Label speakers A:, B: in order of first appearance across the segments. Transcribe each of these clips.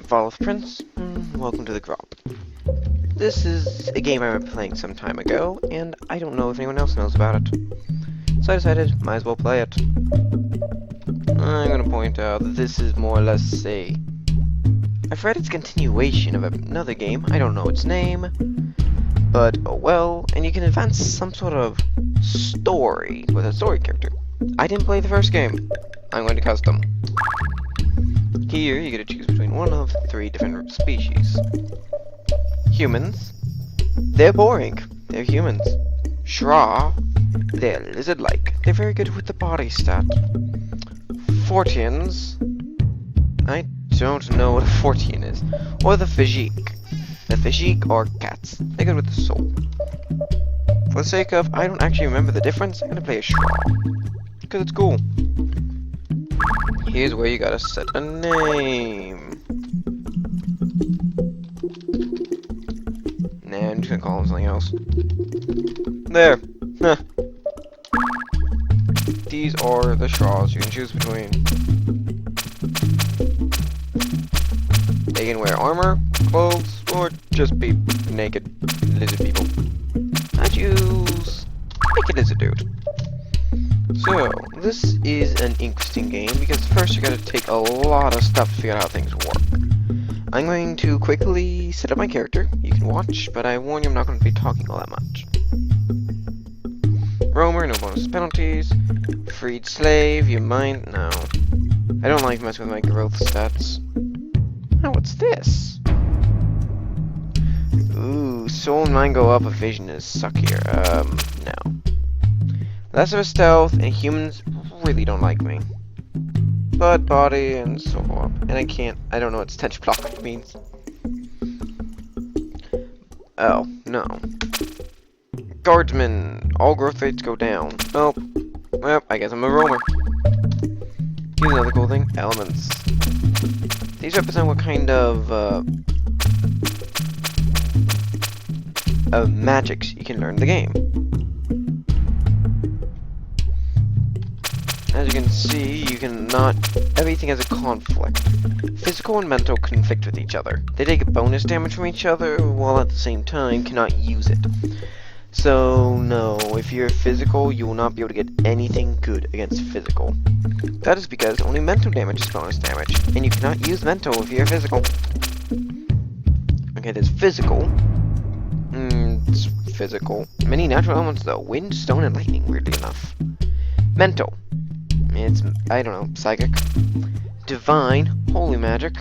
A: I'm Fall of Prince, welcome to the Grop. This is a game I remember playing some time ago, and I don't know if anyone else knows about it. So I decided, might as well play it. I'm gonna point out that this is more or less I've read its continuation of another game, I don't know its name, but oh well, and you can advance some sort of story with a story character. I didn't play the first game. I'm going to custom. Here, you get to choose between one of 3 different species. Humans. They're boring. They're humans. Shra. They're lizard-like. They're very good with the body stat. Forteans. I don't know what a Fortean is. Or the Physique. The Physique are cats. They're good with the soul. For the sake of, I don't actually remember the difference, I'm gonna play a Shra. Because it's cool. Here's where you gotta set a name. Nah, I'm just gonna call him something else. There. Huh. These are the Shras you can choose between. They can wear armor, clothes, or just be naked lizard people. I choose naked lizard dude. So, this is an interesting game because first you gotta take a lot of stuff to figure out how things work. I'm going to quickly set up my character. You can watch, but I warn you I'm not going to be talking all that much. Roamer, no bonus penalties. Freed slave, you mind? No. I don't like messing with my growth stats. Oh, what's this? Ooh, soul and mind go up, a vision is suckier. No. Less of a stealth, and humans really don't like me. But body and soul go up. And I don't know what tension block means. Oh, no. Guardsman, all growth rates go down. Nope. Well, I guess I'm a roamer. Here's another cool thing, elements. These represent what kind of magics you can learn in the game. As you can see, everything has a conflict. Physical and mental conflict with each other. They take bonus damage from each other, while at the same time cannot use it. So, no, if you're physical, you will not be able to get anything good against physical. That is because only mental damage is bonus damage, and you cannot use mental if you're physical. Okay, there's physical. It's physical. Many natural elements though. Wind, stone, and lightning, weirdly enough. Mental. It's, I don't know, psychic. Divine, holy magic.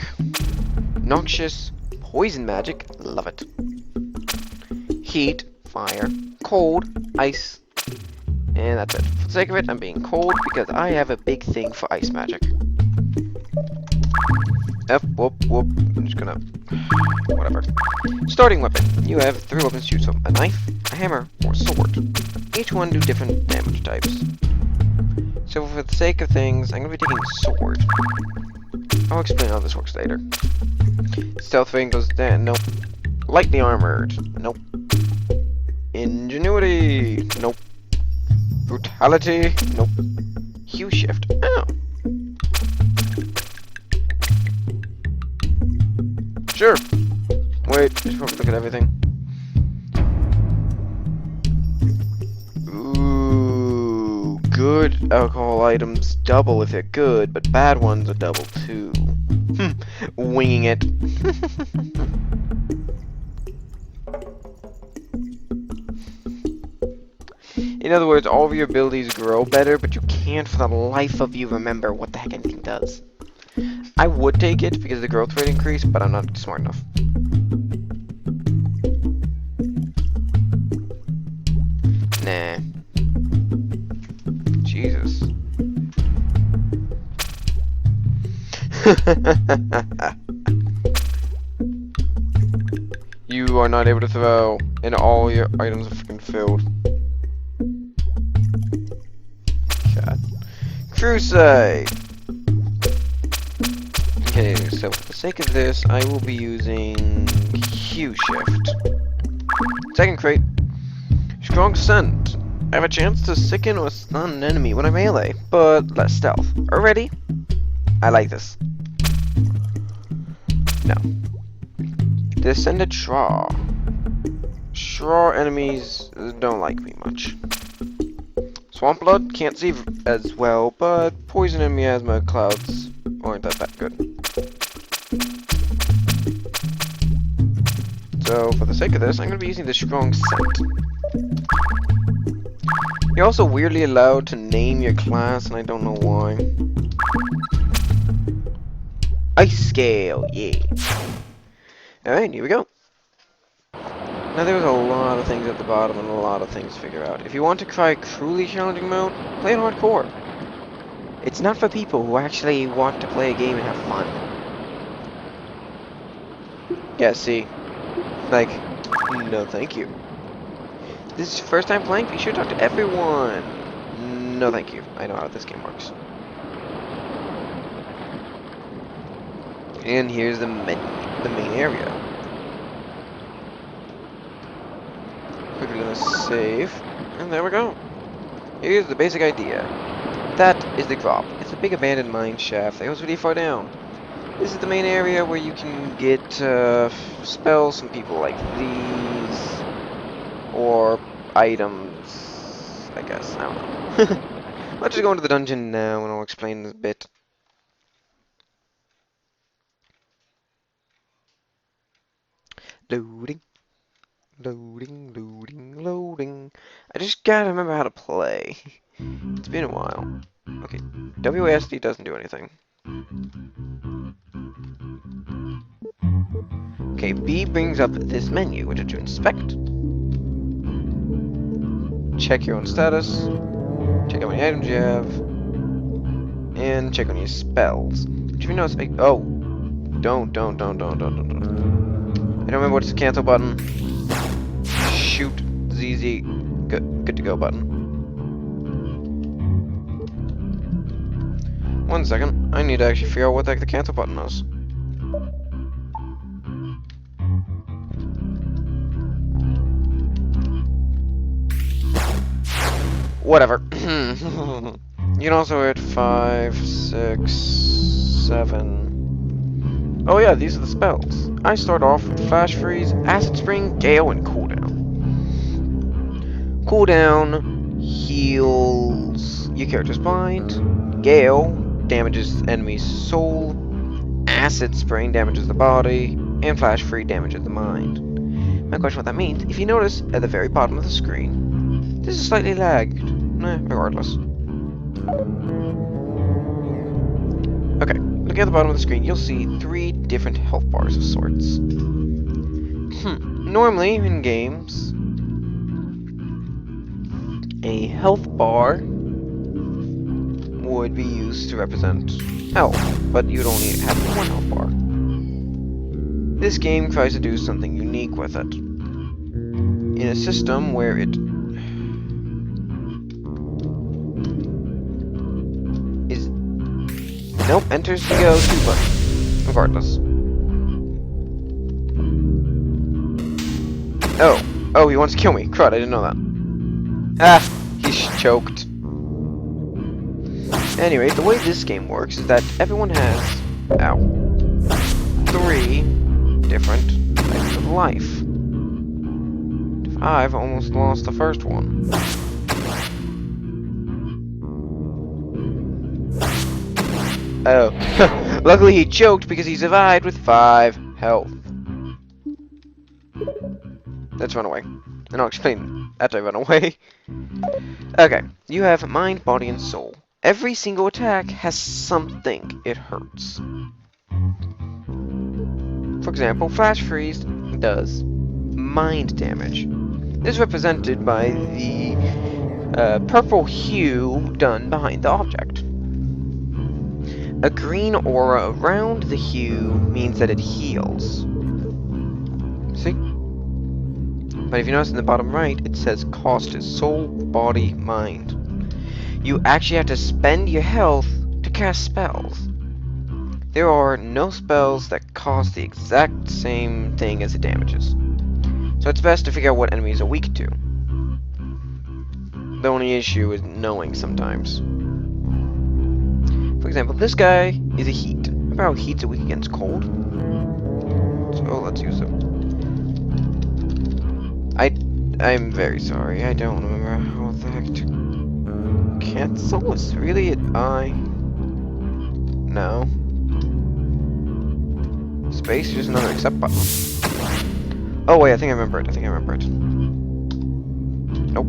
A: Noxious, poison magic, love it. Heat, fire. Cold, ice. And that's it. For the sake of it, I'm being cold because I have a big thing for ice magic. Whoop. I'm just gonna... whatever. Starting weapon. You have 3 weapons to choose from. A knife, a hammer, or a sword. Each one do different damage types. So for the sake of things, I'm going to be taking sword. I'll explain how this works later. Stealth rating goes down. Nope. Lightly armored. Nope. Ingenuity. Nope. Brutality. Nope. Hue shift. Oh. Sure. Wait, I should probably look at everything. Good alcohol items double if they're good, but bad ones are double too. Winging it. In other words, all of your abilities grow better, but you can't for the life of you remember what the heck anything does. I would take it because the growth rate increased, but I'm not smart enough. Nah. Jesus. You are not able to throw, and all your items are freaking filled. God. Crusade! Okay, so for the sake of this, I will be using Hue Shift. Second crate. Strong Scent. I have a chance to sicken or stun an enemy when I melee, but less stealth. Already? I like this. No. Descended Shraw. Shraw enemies don't like me much. Swamp Blood can't see as well, but poison and miasma clouds aren't that good. So, for the sake of this, I'm going to be using the strong scent. You're also weirdly allowed to name your class, and I don't know why. Ice Scale, yeah. Alright, here we go. Now there's a lot of things at the bottom and a lot of things to figure out. If you want to try truly challenging mode, play it hardcore. It's not for people who actually want to play a game and have fun. Yeah, see. Like, no thank you. This is your first time playing? Be sure to talk to everyone. No thank you. I know how this game works. And here's the main area. Quickly gonna save. And there we go. Here's the basic idea. That is the Grop. It's a big abandoned mine shaft that goes really far down. This is the main area where you can get spells from people like these, or items, I guess. I don't know. Let's just go into the dungeon now and I'll explain a bit. Loading. Loading, loading, loading. I just gotta remember how to play. It's been a while. Okay, WASD doesn't do anything. Okay, B brings up this menu, which is to inspect. Check your own status. Check how many items you have. And check on your spells. Which if you notice, oh. Don't. I don't remember what's the cancel button. Shoot. ZZ. Good to go button. 1 second. I need to actually figure out what the heck the cancel button is. Whatever. You can also hit 5, 6, 7. Oh yeah, these are the spells. I start off with Flash Freeze, Acid Spring, Gale, and Cooldown. Cooldown heals your character's mind. Gale damages enemy's soul. Acid Spring damages the body. And Flash Freeze damages the mind. My question what that means, if you notice at the very bottom of the screen, this is slightly lagged. Regardless. Okay, looking at the bottom of the screen, you'll see 3 different health bars of sorts. Normally, in games, a health bar would be used to represent health, but you'd only have 1 health bar. This game tries to do something unique with it. In a system where it nope, enters the go-to button. Regardless. Oh, he wants to kill me. Crud, I didn't know that. Ah, he's choked. Anyway, the way this game works is that everyone has, 3 different types of life. I've almost lost the first one. Oh. Luckily he choked because he survived with 5 health. Let's run away. And I'll explain after I run away. Okay. You have mind, body, and soul. Every single attack has something it hurts. For example, Flash Freeze does mind damage. This is represented by the purple hue done behind the object. A green aura around the hue means that it heals. See? But if you notice in the bottom right, it says cost is soul, body, mind. You actually have to spend your health to cast spells. There are no spells that cost the exact same thing as it damages. So it's best to figure out what enemies are weak to. The only issue is knowing sometimes. For example, this guy is a heat. Remember how heats are weak against cold? I'm very sorry. I don't remember how the heck to cancel. Is really it? No. Space. There's another accept button. Oh wait, I think I remember it. Nope.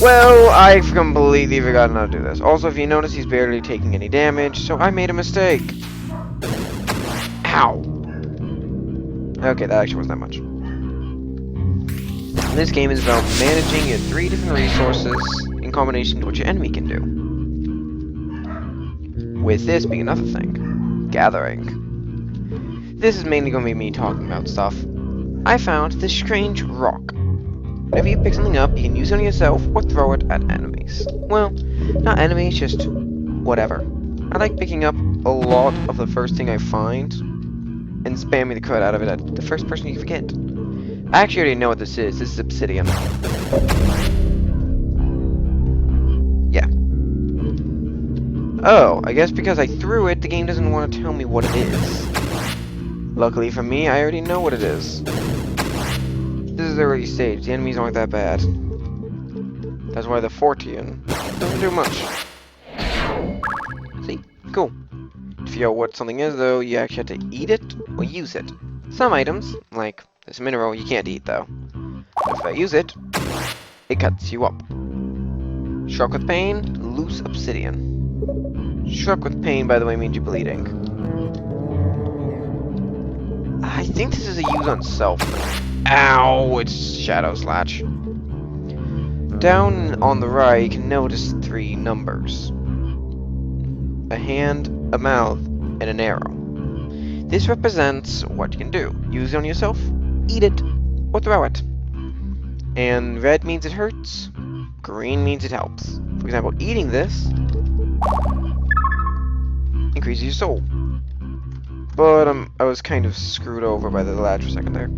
A: Well, I completely forgot how to do this. Also, if you notice, he's barely taking any damage, so I made a mistake. Ow. Okay, that actually wasn't that much. This game is about managing your 3 different resources in combination to what your enemy can do. With this being another thing, gathering. This is mainly going to be me talking about stuff. I found this strange rock. Whenever you pick something up, you can use it on yourself or throw it at enemies. Well, not enemies, just whatever. I like picking up a lot of the first thing I find and spamming the crud out of it at the first person you forget. I actually already know what this is. This is obsidian. Yeah. Oh, I guess because I threw it, the game doesn't want to tell me what it is. Luckily for me, I already know what it is. This is the early stage. The enemies aren't that bad. That's why the Fortean doesn't do much. See? Cool. To figure out what something is, though, you actually have to eat it or use it. Some items, like this mineral, you can't eat, though. But if I use it, it cuts you up. Struck with pain, loose obsidian. Struck with pain, by the way, means you're bleeding. I think this is a use on self. Ow! It's Shadow Slash. Down on the right, you can notice 3 numbers. A hand, a mouth, and an arrow. This represents what you can do. Use it on yourself, eat it, or throw it. And red means it hurts, green means it helps. For example, eating this increases your soul. But I was kind of screwed over by the latch for a second there.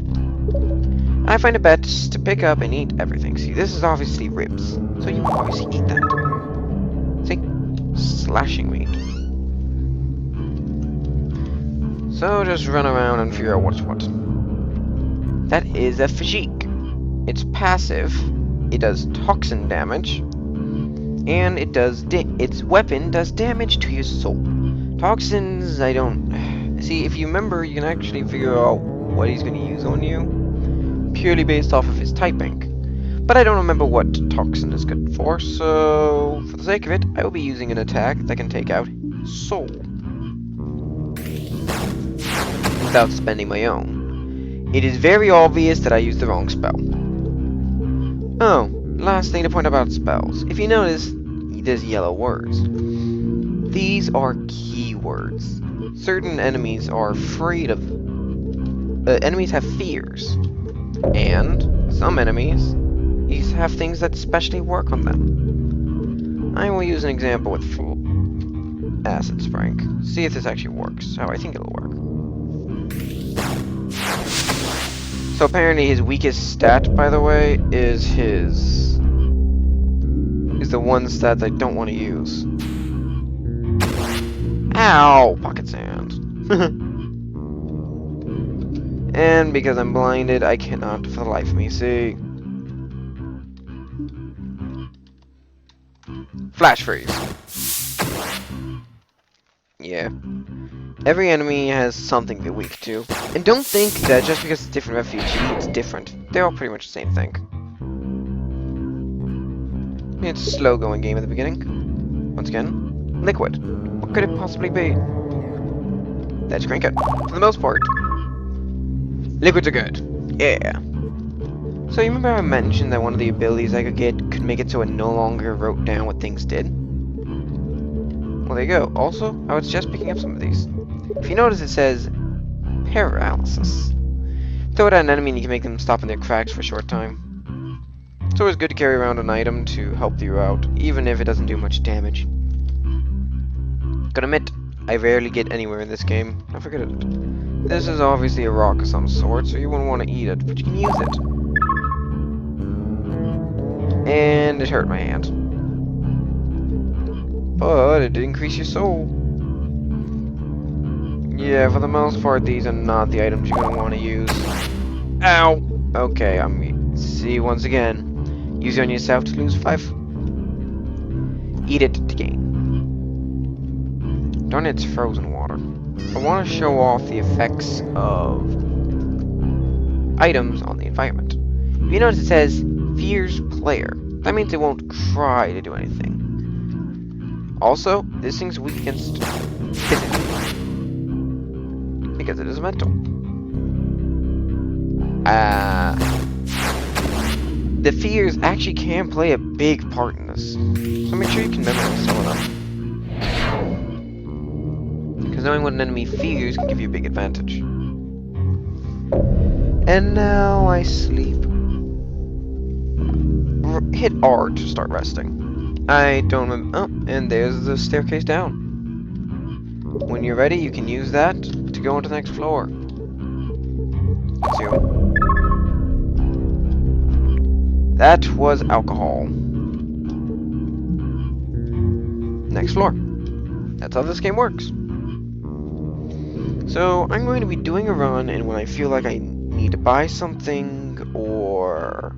A: I find it best to pick up and eat everything. See, this is obviously ribs, so you always eat that. See? Slashing meat. So just run around and figure out what's what. That is a Fajik. It's passive, it does toxin damage, and it does its weapon does damage to your soul. Toxins, I don't... See, if you remember, you can actually figure out what he's going to use on you purely based off of his typing. But I don't remember what toxin is good for, so for the sake of it, I will be using an attack that can take out soul without spending my own. It is very obvious that I used the wrong spell. Oh, last thing to point out about spells. If you notice, there's yellow words. These are keywords. Certain enemies are afraid of... enemies have fears. And some enemies have things that specially work on them. I will use an example with full acid spraying. See if this actually works. How I think it'll work. So apparently his weakest stat, by the way, is the one stat I don't want to use. Ow! Pocket sand. And because I'm blinded, I cannot for the life of me see. Flash freeze. Yeah. Every enemy has something they're weak to. And don't think that just because it's different refugee, it's different. They're all pretty much the same thing. It's a slow going game at the beginning. Once again, liquid. What could it possibly be? Let's crank it. For the most part, liquids are good. Yeah. So you remember I mentioned that one of the abilities I could get could make it so it no longer wrote down what things did? Well, there you go. Also, I was just picking up some of these. If you notice, it says paralysis. Throw it at an enemy and you can make them stop in their cracks for a short time. It's always good to carry around an item to help you out, even if it doesn't do much damage. Gotta admit, I rarely get anywhere in this game. Don't forget it. This is obviously a rock of some sort, so you wouldn't want to eat it, but you can use it. And it hurt my hand. But it did increase your soul. Yeah, for the most part, these are not the items you're gonna want to use. Ow! Okay, see once again. Use it on yourself to lose 5. Eat it to gain. Darn, it's frozen water. I want to show off the effects of items on the environment. If you notice, it says fears player. That means it won't try to do anything. Also, this thing's weak against physical, because it is mental. The fears actually can play a big part in this, so make sure you can memorize some of them. Because knowing what an enemy fears can give you a big advantage. And now I sleep. Hit R to start resting. I don't remember. Oh, and there's the staircase down. When you're ready, you can use that to go onto the next floor. Let's see. That was alcohol. Next floor. That's how this game works. So, I'm going to be doing a run, and when I feel like I need to buy something, or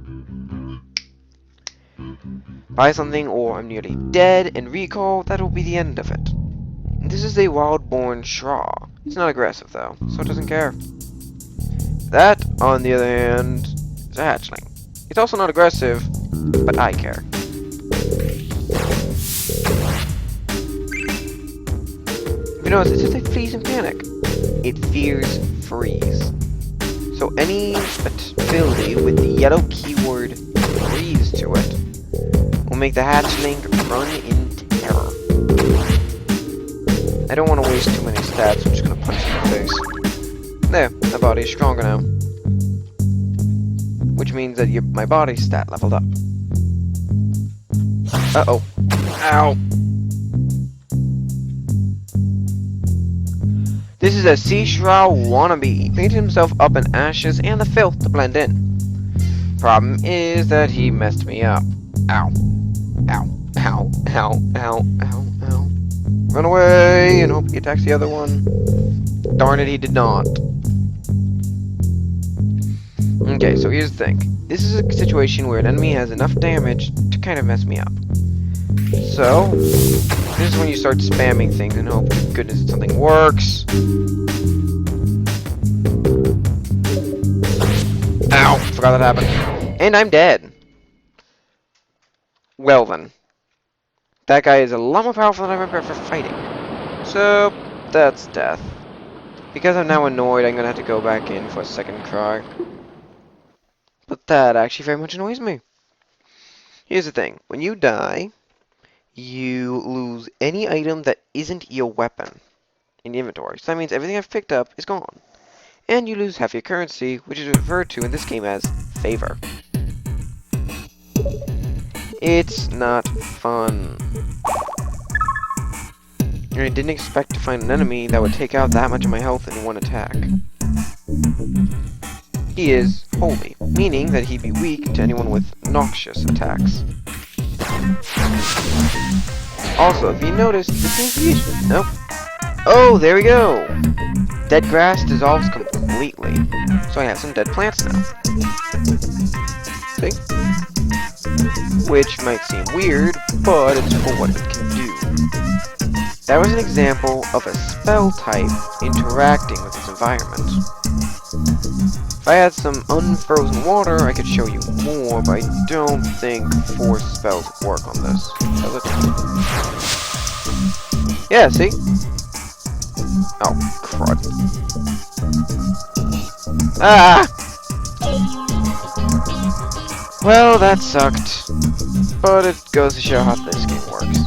A: I'm nearly dead and recall, that'll be the end of it. This is a wild-born Shraw. It's not aggressive, though, so it doesn't care. That, on the other hand, is a hatchling. It's also not aggressive, but I care. You know, it's just like freeze and panic. It fears freeze. So any ability with the yellow keyword freeze to it will make the hatchling run in terror. I don't want to waste too many stats, I'm just going to punch it in the face. There, my body's stronger now. Which means that my body stat leveled up. Uh-oh. Ow! This is a Sea Shroud wannabe. Painted himself up in ashes and the filth to blend in. Problem is that he messed me up. Ow. Ow. Ow. Ow. Ow. Ow. Ow. Run away and hope he attacks the other one. Darn it, he did not. Okay, so here's the thing. This is a situation where an enemy has enough damage to kind of mess me up. So, this is when you start spamming things and hope to goodness that something works. Ow! Forgot that happened. And I'm dead. Well then. That guy is a lot more powerful than I remember for fighting. So, that's death. Because I'm now annoyed, I'm gonna have to go back in for a second try. But that actually very much annoys me. Here's the thing. When you die, you lose any item that isn't your weapon in the inventory. So that means everything I've picked up is gone. And you lose half your currency, which is referred to in this game as favor. It's not fun. And I didn't expect to find an enemy that would take out that much of my health in one attack. He is holy, meaning that he'd be weak to anyone with noxious attacks. Also, if you notice, the transfusion. Nope. Oh, there we go! Dead grass dissolves completely. So I have some dead plants now. See? Which might seem weird, but it's for what it can do. That was an example of a spell type interacting with its environment. If I had some unfrozen water, I could show you more, but I don't think force spells work on this. Does it? Yeah, see? Oh, crud. Ah! Well, that sucked. But it goes to show how this game works.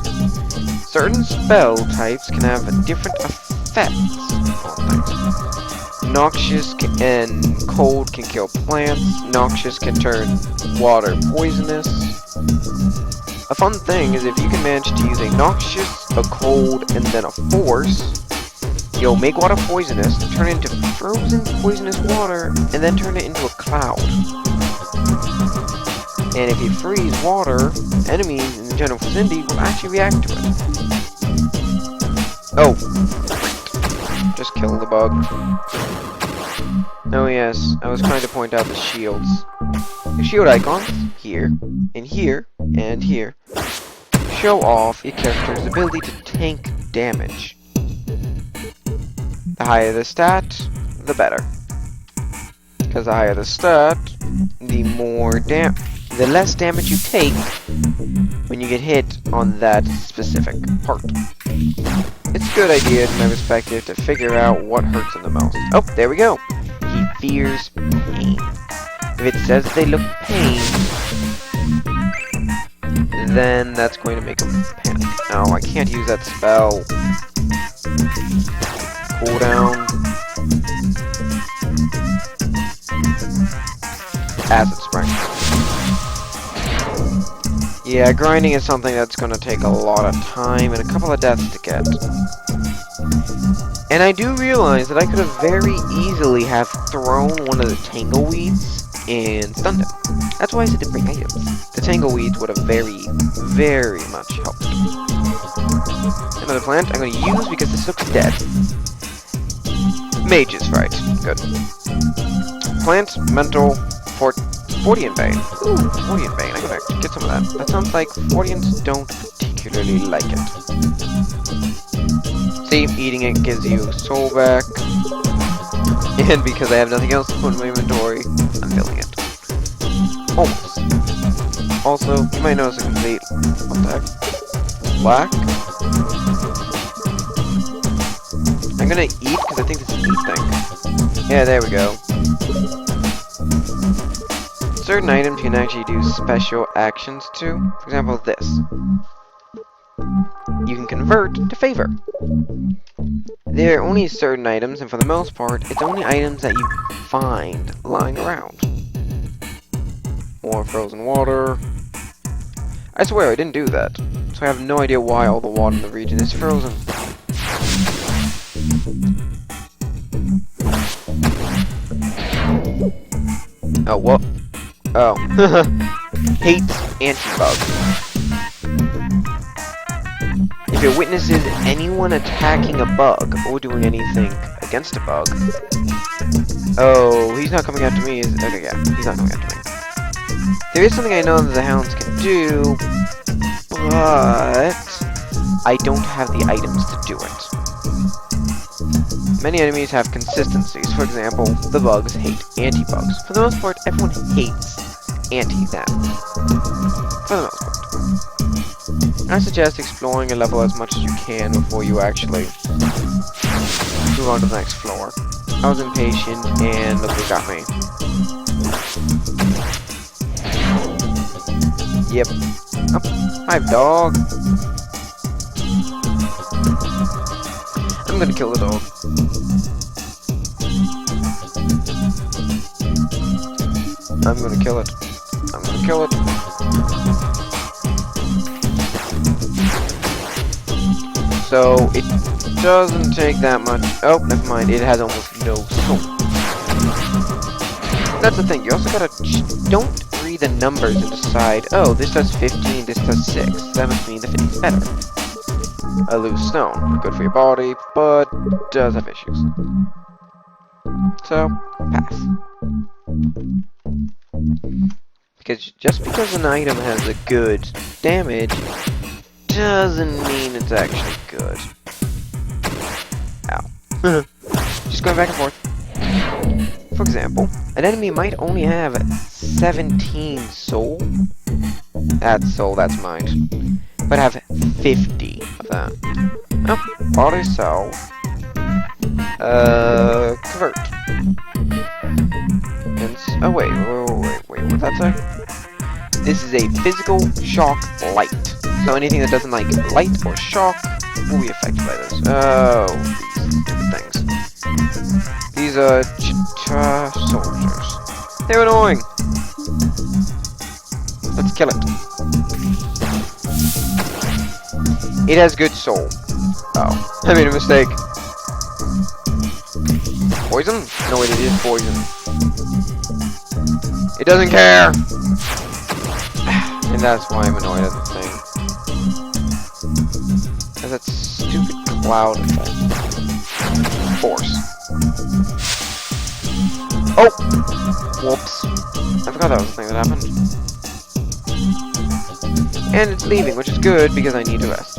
A: Certain spell types can have different effects on things. Noxious and cold can kill plants. Noxious can turn water poisonous. A fun thing is if you can manage to use a noxious, a cold, and then a force, you'll make water poisonous, turn it into frozen poisonous water, and then turn it into a cloud. And if you freeze water, enemies in the general vicinity will actually react to it. Oh. Just kill the bug. Oh yes, I was trying to point out the shields. The shield icons, here, and here, and here, show off your character's ability to tank damage. The higher the stat, the better. Because the higher the stat, the less damage you take when you get hit on that specific part. It's a good idea, in my perspective, to figure out what hurts him the most. Oh, there we go. He fears pain. If it says they look pain, then that's going to make him panic. Oh, I can't use that spell. Cooldown. Acid Spring. Yeah, grinding is something that's going to take a lot of time and a couple of deaths to get. And I do realize that I could have very easily have thrown one of the Tangleweeds and stunned him. That's why I said to bring items. The Tangleweeds would have very, very much helped. Another plant I'm going to use because this looks dead. Mage's right. Good. Plant, mental, Fortean Vein. Ooh, Fortean Vein. I'm going to get some of that. That sounds like Forteans don't particularly like it. See, eating it gives you soul back. And because I have nothing else to put in my inventory, I'm filling it. Almost. Also, you might notice a complete... what the heck? Black? I'm gonna eat, because I think this is an eat thing. Yeah, there we go. Certain items you can actually do special actions to. For example, this. You can convert to favor. There are only certain items, and for the most part, it's only items that you find lying around. More frozen water. I swear I didn't do that, so I have no idea why all the water in the region is frozen. Oh, what? Oh. Hates anti-bugs. If it witnesses anyone attacking a bug or doing anything against a bug... Oh, he's not coming after me. Okay, yeah, he's not coming after me. There is something I know that the hounds can do, but I don't have the items to do it. Many enemies have consistencies. For example, the bugs hate anti-bugs. For the most part, everyone hates anti-them. For the most part. I suggest exploring a level as much as you can before you actually move on to the next floor. I was impatient, and look what got me. Yep. Oh, hi, dog. I'm gonna kill the dog. I'm gonna kill it. I'm gonna kill it. So, it doesn't take that much. Oh, never mind. It has almost no soul. That's the thing. You also gotta... don't read the numbers and decide, oh, this does 15, this does 6. That must mean the 50 is better. A loose stone. Good for your body, but does have issues. So, pass. Because just because an item has a good damage doesn't mean it's actually good. Ow. Just going back and forth. For example, an enemy might only have 17 soul. That's soul, that's mind. But have 50 of that. Oh, body cell. Convert. Oh, wait, what did that say? This is a physical shock light. So anything that doesn't like light or shock will be affected by this. Oh, these stupid things. These are Chita soldiers. They're annoying. Let's kill it. It has good soul. Oh, I made a mistake. Poison? No, it is poison. It doesn't care! And that's why I'm annoyed at the thing. Has that stupid cloud effect. force. Oh! Whoops. I forgot that was the thing that happened. And it's leaving, which is good because I need to rest.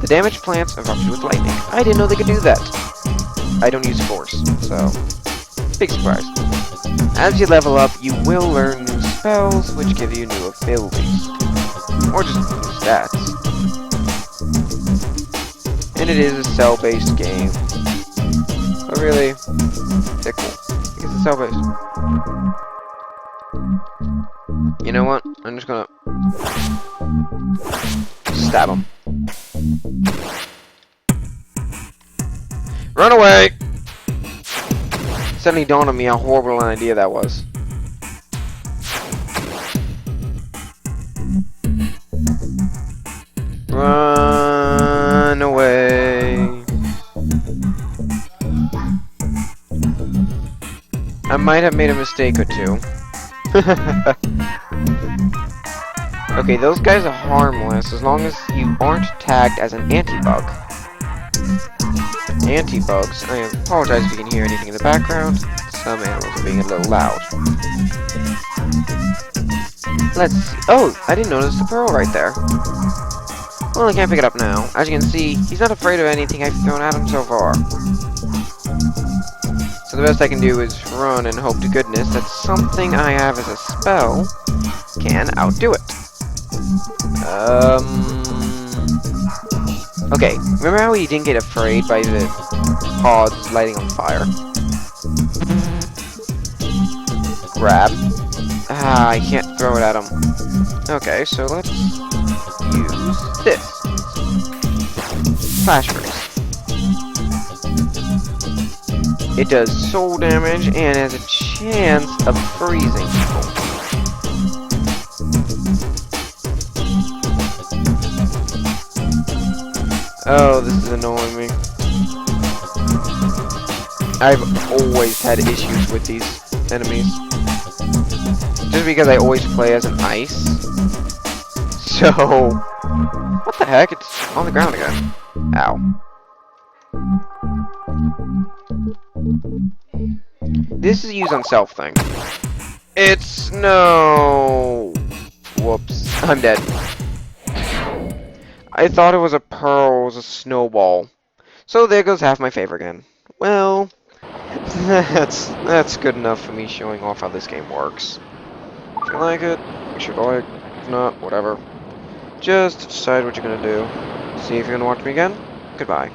A: The damaged plants erupted with lightning. I didn't know they could do that. I don't use force, so big surprise. As you level up, you will learn new spells, which give you new abilities. Or just new stats. And it is a cell-based game. But really, they're cool. Because it's cell-based. You know what? I'm just gonna stab him. Run away! Suddenly dawned on me how horrible an idea that was. Run away. I might have made a mistake or two. Okay, those guys are harmless as long as you aren't tagged as an anti-bug. Anti-bugs. I apologize if you can hear anything in the background. Some animals are being a little loud. Let's see. Oh, I didn't notice the pearl right there. Well, I can't pick it up now. As you can see, he's not afraid of anything I've thrown at him so far. So the best I can do is run and hope to goodness that something I have as a spell can outdo it. Okay, remember how he didn't get afraid by the pods lighting on fire? Grab. Ah, I can't throw it at him. Okay, so let's use this. Flash freeze. It does soul damage and has a chance of freezing people. Oh, this is annoying me. I've always had issues with these enemies. Just because I always play as an ice. So, what the heck? It's on the ground again. Ow. This is a use on self thing. It's no. Whoops. I'm dead. I thought it was a pearl, it was a snowball. So there goes half my favor again. Well, that's good enough for me showing off how this game works. If you like it, make sure to like. If not, whatever. Just decide what you're gonna do. See if you're gonna watch me again. Goodbye.